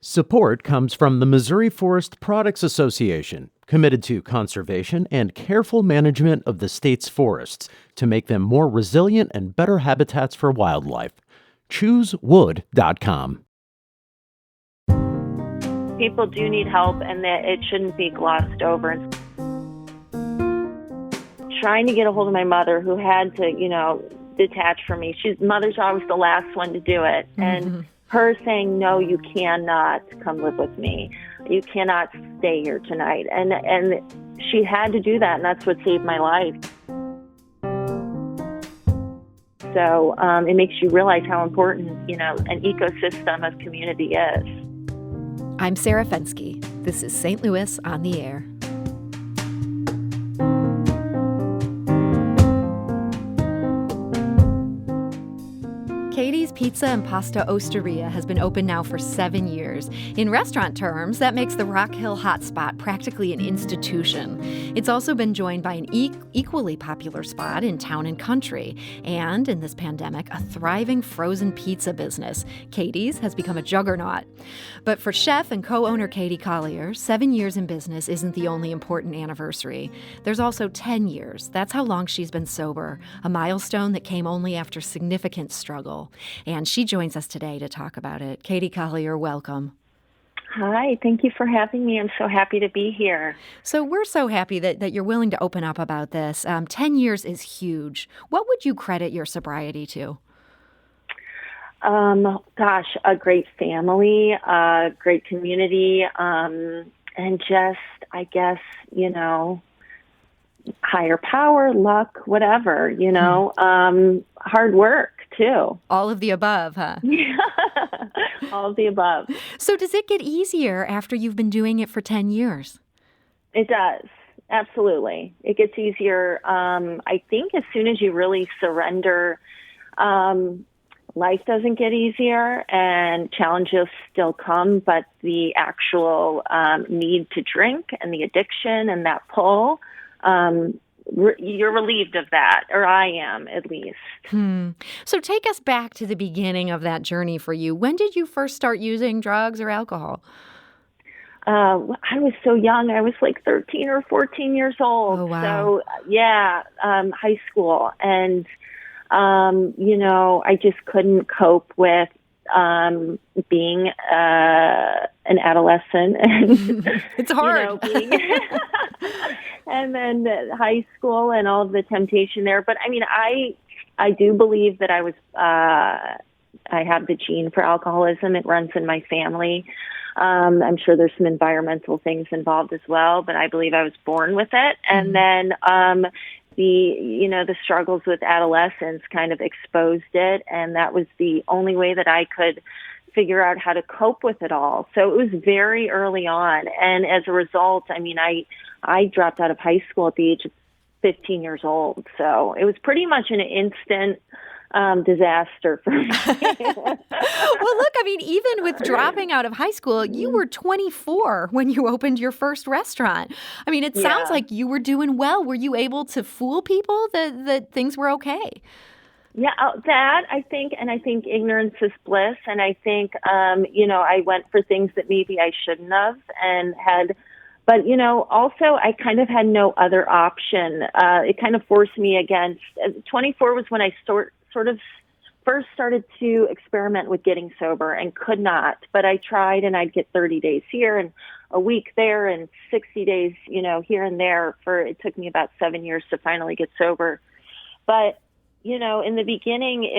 Support comes from the Missouri Forest Products Association, committed to conservation and careful management of the state's forests to make them more resilient and better habitats for wildlife. ChooseWood.com. People do need help, and that it shouldn't be glossed over. Trying to get a hold of my mother, who had to, detach from me. Mother's always the last one to do it. And her saying, no, you cannot come live with me. You cannot stay here tonight. And she had to do that, and that's what saved my life. So it makes you realize how important, an ecosystem of community is. I'm Sarah Fensky. This is St. Louis on the Air. Katie's Pizza and Pasta Osteria has been open now for 7 years. In restaurant terms, that makes the Rock Hill hotspot practically an institution. It's also been joined by an equally popular spot in Town and Country. And in this pandemic, a thriving frozen pizza business. Katie's has become a juggernaut. But for chef and co-owner Katie Collier, 7 years in business isn't the only important anniversary. There's also 10 years. That's how long she's been sober, a milestone that came only after significant struggle. And she joins us today to talk about it. Katie Collier, welcome. Hi, thank you for having me. I'm so happy to be here. So we're so happy that you're willing to open up about this. 10 years is huge. What would you credit your sobriety to? A great family, a great community, and just, I guess, higher power, luck, whatever, hard work too. All of the above, huh? Yeah, all of the above. So does it get easier after you've been doing it for 10 years? It does. Absolutely. It gets easier. I think as soon as you really surrender, life doesn't get easier and challenges still come, but the actual need to drink and the addiction and that pull, you're relieved of that, or I am at least. So take us back to the beginning of that journey for you. When did you first start using drugs or alcohol? I was so young. I was like 13 or 14 years old. Oh, wow. So, high school. And, I just couldn't cope with being an adolescent. And, it's hard. And then high school and all of the temptation there. But I mean, I do believe that I have the gene for alcoholism. It runs in my family. I'm sure there's some environmental things involved as well, but I believe I was born with it. And then the struggles with adolescence kind of exposed it, and that was the only way that I could figure out how to cope with it all. So it was very early on, and as a result, I mean, I dropped out of high school at the age of 15 years old. So it was pretty much an instant disaster for me. Well, look, I mean, even with dropping out of high school, you were 24 when you opened your first restaurant. I mean, it sounds like you were doing well. Were you able to fool people that things were okay? Yeah, that I think, and I think ignorance is bliss. And I think, I went for things that maybe I shouldn't have but, also I kind of had no other option. It kind of forced me against, 24 was when I sort of first started to experiment with getting sober and could not, but I tried, and I'd get 30 days here and a week there and 60 days, here and there it took me about 7 years to finally get sober. But, in the beginning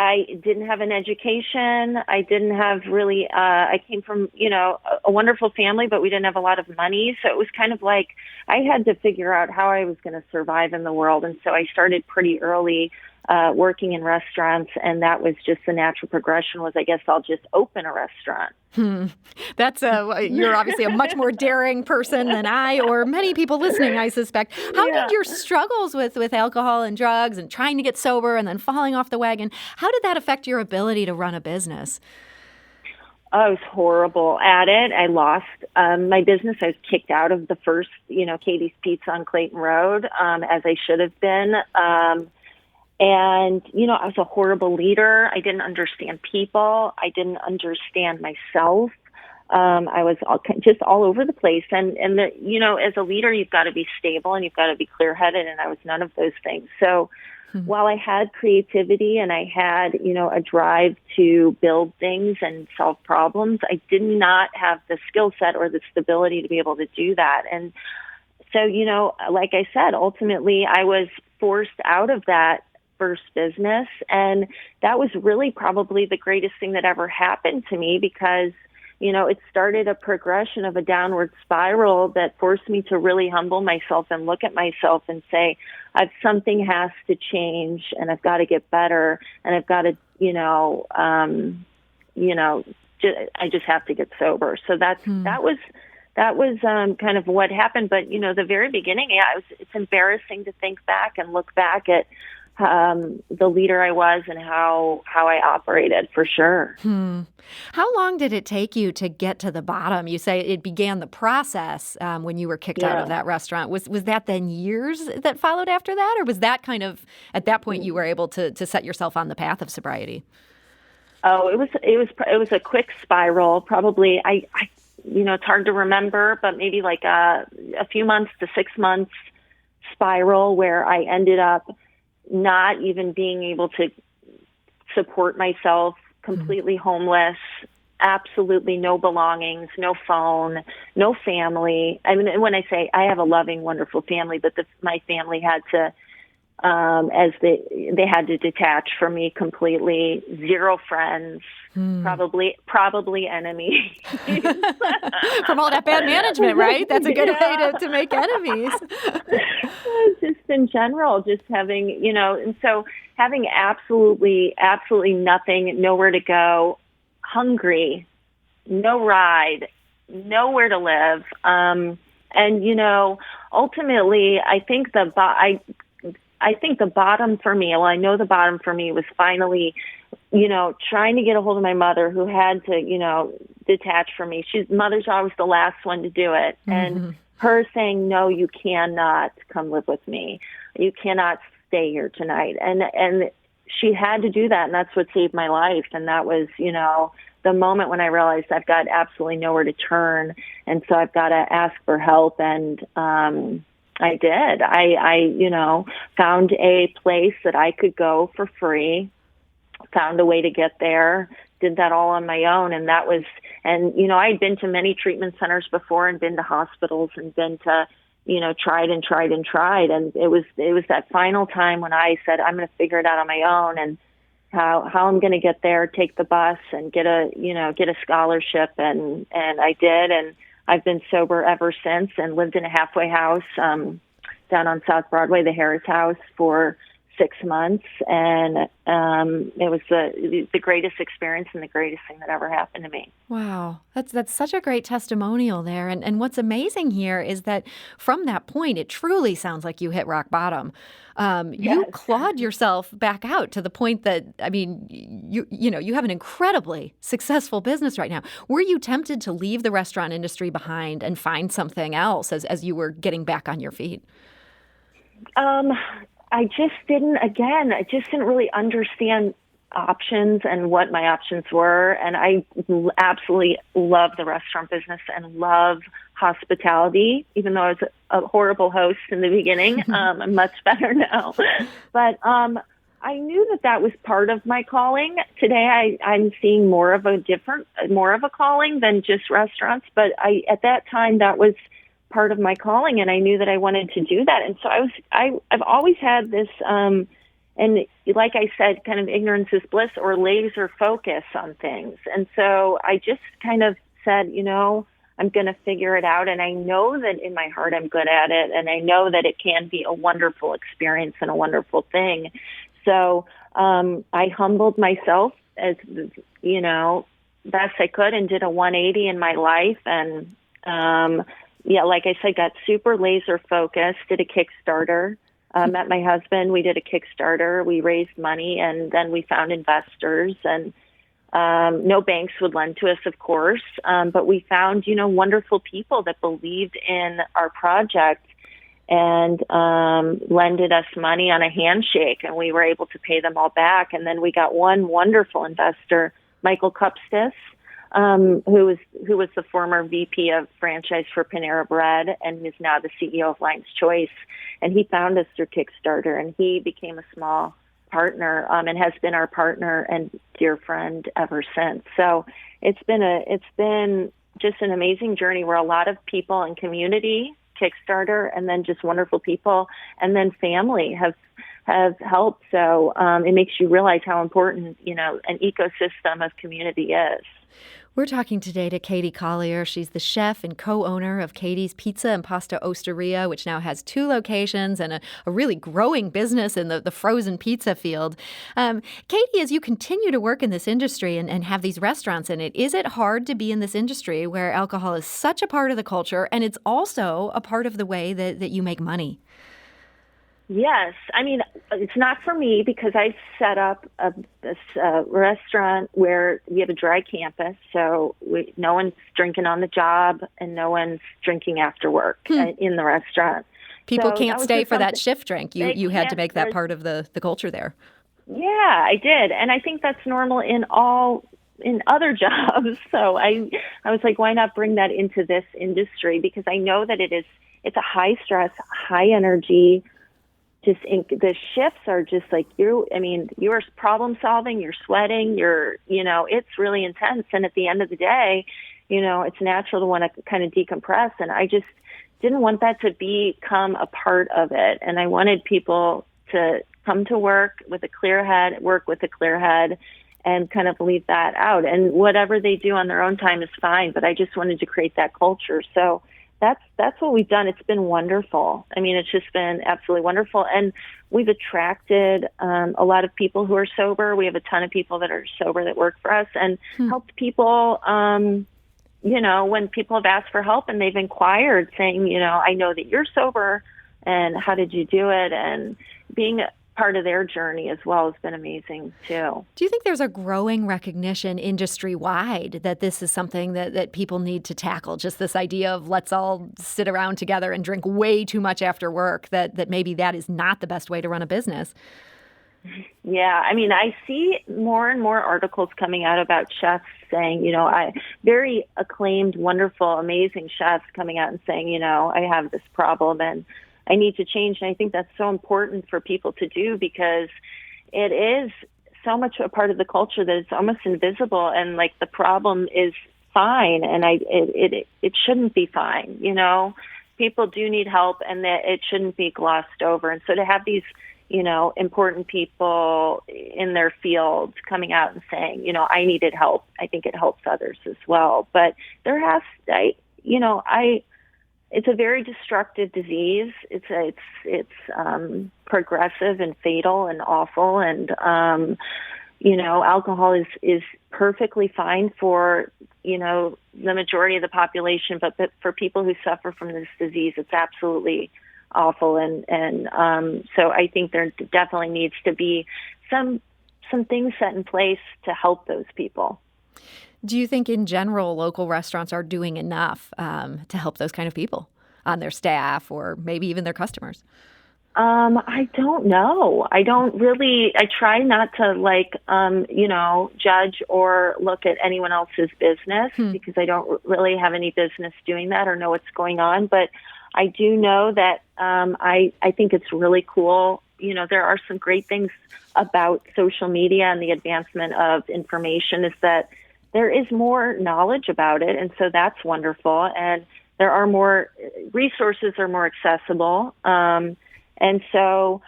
I didn't have an education. I didn't have really, I came from, a wonderful family, but we didn't have a lot of money. So it was kind of like I had to figure out how I was going to survive in the world. And so I started pretty early working in restaurants, and that was just the natural progression was, I guess I'll just open a restaurant. That's you're obviously a much more daring person than I or many people listening, I suspect. How did your struggles with alcohol and drugs and trying to get sober and then falling off the wagon, how did that affect your ability to run a business? I was horrible at it. I lost my business. I was kicked out of the first, Katie's Pizza on Clayton Road, as I should have been. And, I was a horrible leader. I didn't understand people. I didn't understand myself. I was just all over the place. And as a leader, you've got to be stable and you've got to be clear-headed. And I was none of those things. So while I had creativity and I had, a drive to build things and solve problems, I did not have the skill set or the stability to be able to do that. And so, like I said, ultimately I was forced out of that first business. And that was really probably the greatest thing that ever happened to me, because it started a progression of a downward spiral that forced me to really humble myself and look at myself and say, something has to change and I've got to get better and I've got to, I just have to get sober. So that was kind of what happened. But, the very beginning, it's embarrassing to think back and look back at the leader I was and how I operated, for sure. How long did it take you to get to the bottom? You say it began the process when you were kicked out of that restaurant. Was that then years that followed after that? Or was that kind of, at that point, you were able to set yourself on the path of sobriety? Oh, it was a quick spiral. Probably, it's hard to remember, but maybe like a few months to 6 months spiral where I ended up not even being able to support myself, completely homeless, absolutely no belongings, no phone, no family. I mean, when I say I have a loving, wonderful family, but my family had to, they had to detach from me completely. Zero friends, probably enemies. From all that bad management, right? That's a good way to make enemies. Just in general, just having, and so having absolutely nothing, nowhere to go, hungry, no ride, nowhere to live. And, ultimately, I think the bottom for me, I know the bottom for me was finally, trying to get a hold of my mother, who had to, detach from me. Mother's always the last one to do it. And her saying, no, you cannot come live with me. You cannot stay here tonight. And she had to do that. And that's what saved my life. And that was, the moment when I realized I've got absolutely nowhere to turn. And so I've got to ask for help. And, I did. I found a place that I could go for free, found a way to get there, did that all on my own. And I'd been to many treatment centers before and been to hospitals and been to, tried. And it was that final time when I said, I'm going to figure it out on my own, and how I'm going to get there, take the bus and get a scholarship. And I did. And I've been sober ever since and lived in a halfway house down on South Broadway, the Harris House, for 6 months. And it was the greatest experience and the greatest thing that ever happened to me. Wow. That's such a great testimonial there. And what's amazing here is that from that point, it truly sounds like you hit rock bottom. You clawed yourself back out to the point that, you have an incredibly successful business right now. Were you tempted to leave the restaurant industry behind and find something else as you were getting back on your feet? I just didn't really understand options and what my options were. And I absolutely love the restaurant business and love hospitality, even though I was a horrible host in the beginning. I'm much better now. But I knew that was part of my calling. Today, I'm seeing more of a calling than just restaurants. But at that time, that was part of my calling, and I knew that I wanted to do that. And so I've always had this, and like I said, kind of ignorance is bliss, or laser focus on things. And so I just kind of said, I'm going to figure it out. And I know that in my heart I'm good at it. And I know that it can be a wonderful experience and a wonderful thing. So I humbled myself as, best I could, and did a 180 in my life. And like I said, got super laser focused, did a Kickstarter, met my husband. We did a Kickstarter. We raised money, and then we found investors, and no banks would lend to us, of course. But we found, wonderful people that believed in our project. and lended us money on a handshake, and we were able to pay them all back. And then we got one wonderful investor, Michael Kupstis, who was the former VP of franchise for Panera Bread and is now the CEO of Lion's Choice. And he found us through Kickstarter, and he became a small partner and has been our partner and dear friend ever since. So it's been just an amazing journey where a lot of people in community, Kickstarter, and then just wonderful people, and then family have helped. So it makes you realize how important, an ecosystem of community is. We're talking today to Katie Collier. She's the chef and co-owner of Katie's Pizza and Pasta Osteria, which now has 2 locations and a really growing business in the frozen pizza field. Katie, as you continue to work in this industry and have these restaurants in it, is it hard to be in this industry where alcohol is such a part of the culture and it's also a part of the way that you make money? Yes. I mean, it's not for me because I set up this restaurant where we have a dry campus, so no one's drinking on the job and no one's drinking after work in the restaurant. People can't stay for that shift drink. You had to make that part of the culture there. Yeah, I did. And I think that's normal in other jobs. So I was like, why not bring that into this industry? Because I know that it's a high stress, high energy. The shifts are just like you're problem solving, you're sweating, it's really intense. And at the end of the day, it's natural to want to kind of decompress. And I just didn't want that to become a part of it. And I wanted people to come to work with a clear head, and kind of leave that out. And whatever they do on their own time is fine. But I just wanted to create that culture. So that's what we've done. It's been wonderful. I mean, it's just been absolutely wonderful. And we've attracted a lot of people who are sober. We have a ton of people that are sober that work for us and helped people, when people have asked for help and they've inquired saying, I know that you're sober and how did you do it? And being part of their journey as well has been amazing too. Do you think there's a growing recognition industry-wide that this is something that people need to tackle? Just this idea of let's all sit around together and drink way too much after work, that maybe that is not the best way to run a business? Yeah, I mean, I see more and more articles coming out about chefs saying, very acclaimed, wonderful, amazing chefs coming out and saying, I have this problem and I need to change. And I think that's so important for people to do because it is so much a part of the culture that it's almost invisible. And like the problem is fine. And it shouldn't be fine. People do need help and that it shouldn't be glossed over. And so to have these, important people in their field coming out and saying, I needed help, I think it helps others as well. But there it's a very destructive disease. It's progressive and fatal and awful. And, alcohol is perfectly fine for, the majority of the population, but for people who suffer from this disease, it's absolutely awful. And so I think there definitely needs to be some things set in place to help those people. Do you think in general local restaurants are doing enough to help those kind of people on their staff or maybe even their customers? I don't know. I try not to judge or look at anyone else's business because I don't really have any business doing that or know what's going on. But I do know that I think it's really cool. There are some great things about social media and the advancement of information is that there is more knowledge about it. And so that's wonderful. And there are more resources are more accessible. And so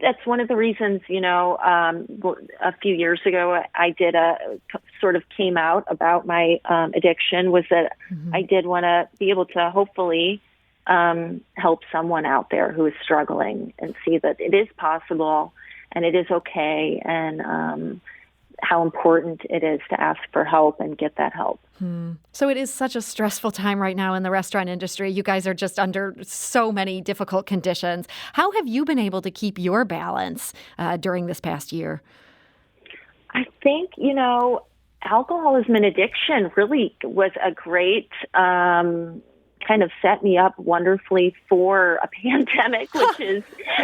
that's one of the reasons, a few years ago, I did came out about my addiction was that I did want to be able to hopefully help someone out there who is struggling and see that it is possible and it is okay. And, how important it is to ask for help and get that help. So it is such a stressful time right now in the restaurant industry. You guys are just under so many difficult conditions. How have you been able to keep your balance during this past year? I think, alcoholism and addiction really was a great kind of set me up wonderfully for a pandemic, which is,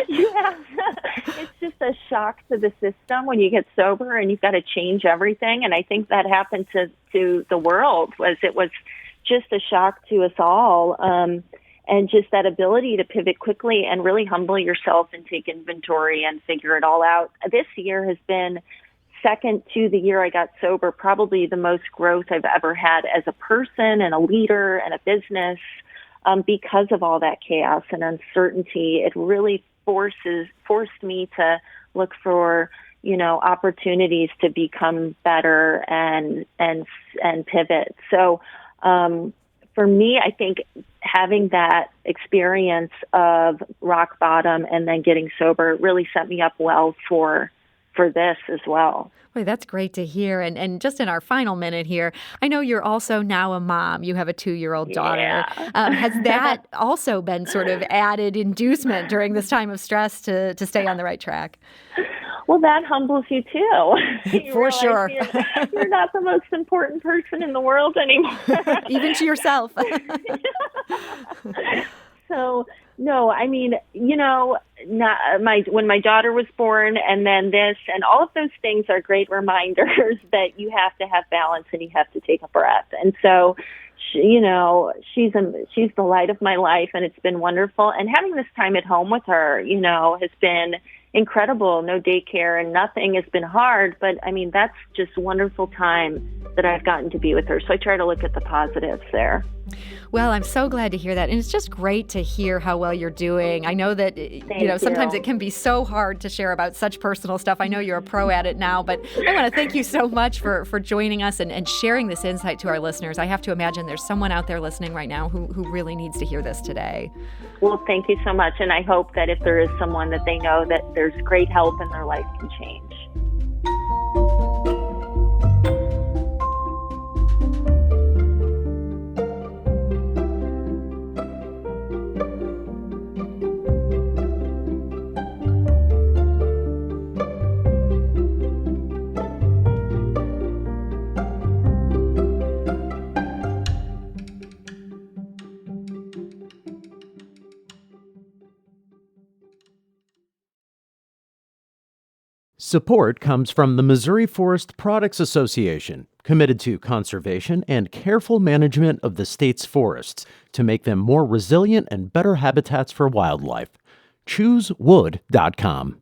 it's just a shock to the system when you get sober and you've got to change everything. And I think that happened to the world. It was just a shock to us all. And just that ability to pivot quickly and really humble yourself and take inventory and figure it all out. This year has been, second to the year I got sober, probably the most growth I've ever had as a person and a leader and a business, because of all that chaos and uncertainty. It really forced me to look for, opportunities to become better and pivot. So, for me, I think having that experience of rock bottom and then getting sober really set me up well for this as well. Boy, that's great to hear. And just in our final minute here, I know you're also now a mom. You have a 2-year-old daughter. Yeah. Has that also been sort of added inducement during this time of stress to stay on the right track? Well, that humbles you too. For sure. You're not the most important person in the world anymore. Even to yourself. So, no, I mean, when my daughter was born and then this and all of those things are great reminders that you have to have balance and you have to take a breath. And so, she's the light of my life, and it's been wonderful. And having this time at home with her, has been incredible. No daycare and nothing has been hard, but I mean, that's just wonderful time that I've gotten to be with her. So I try to look at the positives there. Well, I'm so glad to hear that. And it's just great to hear how well you're doing. I know that, sometimes it can be so hard to share about such personal stuff. I know you're a pro at it now, but I want to thank you so much for joining us and sharing this insight to our listeners. I have to imagine there's someone out there listening right now who really needs to hear this today. Well, thank you so much. And I hope that if there is someone that they know that there's great help and their life can change. Support comes from the Missouri Forest Products Association, committed to conservation and careful management of the state's forests to make them more resilient and better habitats for wildlife. ChooseWood.com.